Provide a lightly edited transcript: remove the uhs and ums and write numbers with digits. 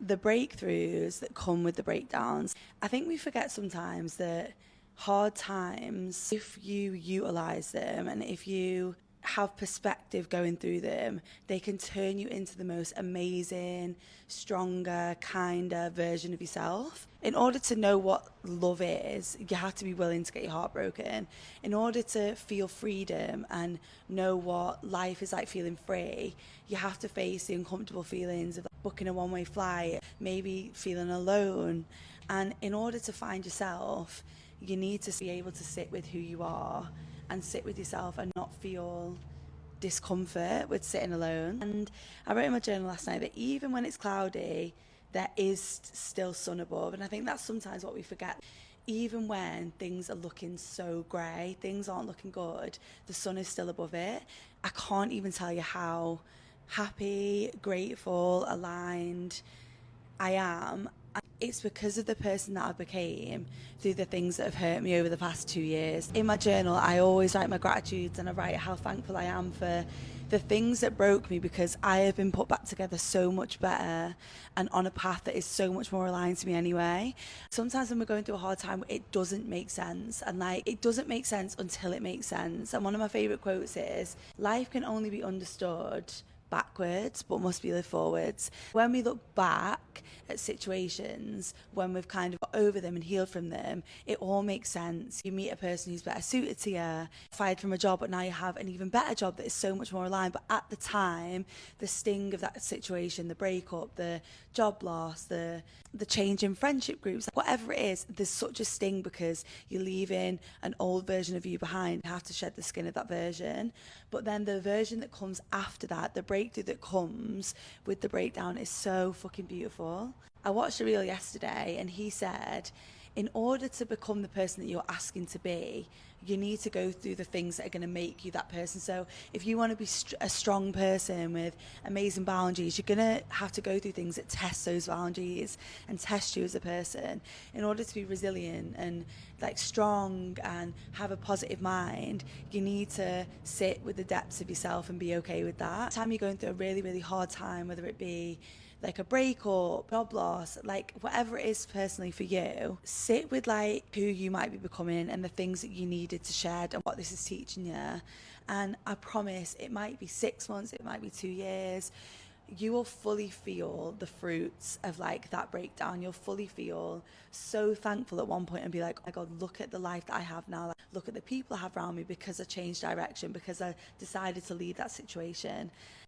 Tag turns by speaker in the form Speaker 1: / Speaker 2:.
Speaker 1: the breakthroughs that come with the breakdowns. I think we forget sometimes that hard times, if you utilize them and if you have perspective going through them, they can turn you into the most amazing, stronger, kinder version of yourself. In order to know what love is, you have to be willing to get your heart broken. In order to feel freedom and know what life is like feeling free, you have to face the uncomfortable feelings of booking a one-way flight, maybe feeling alone. And in order to find yourself, you need to be able to sit with who you are and sit with yourself and not feel discomfort with sitting alone. And I wrote in my journal last night that even when it's cloudy, there is still sun above. And I think that's sometimes what we forget. Even when things are looking so grey, things aren't looking good, the sun is still above it. I can't even tell you how happy, grateful, aligned I am. It's because of the person that I became through the things that have hurt me over the past 2 years. In my journal, I always write my gratitudes and I write how thankful I am for the things that broke me, because I have been put back together so much better and on a path that is so much more aligned to me anyway. Sometimes when we're going through a hard time, it doesn't make sense. And it doesn't make sense until it makes sense. And one of my favourite quotes is, life can only be understood backwards but must be lived forwards. When we look back at situations, when we've kind of got over them and healed from them, it all makes sense. You meet a person who's better suited to you, fired from a job, but now you have an even better job that is so much more aligned. But at the time, the sting of that situation, the breakup, the job loss, the change in friendship groups, whatever it is, there's such a sting because you're leaving an old version of you behind. You have to shed the skin of that version. But then the version that comes after that, the breakthrough that comes with the breakdown, is so fucking beautiful. I watched a reel yesterday and he said, in order to become the person that you're asking to be, you need to go through the things that are going to make you that person. So if you want to be a strong person with amazing boundaries, you're going to have to go through things that test those boundaries and test you as a person. In order to be resilient and strong and have a positive mind, you need to sit with the depths of yourself and be okay with that. Time you're going through a really, really hard time, whether it be like a breakup, job loss, whatever it is personally for you, sit with who you might be becoming and the things that you needed to shed and what this is teaching you. And I promise, it might be 6 months, it might be 2 years, you will fully feel the fruits of that breakdown. You'll fully feel so thankful at one point and be like, oh my God, look at the life that I have now. Look at the people I have around me because I changed direction, because I decided to leave that situation.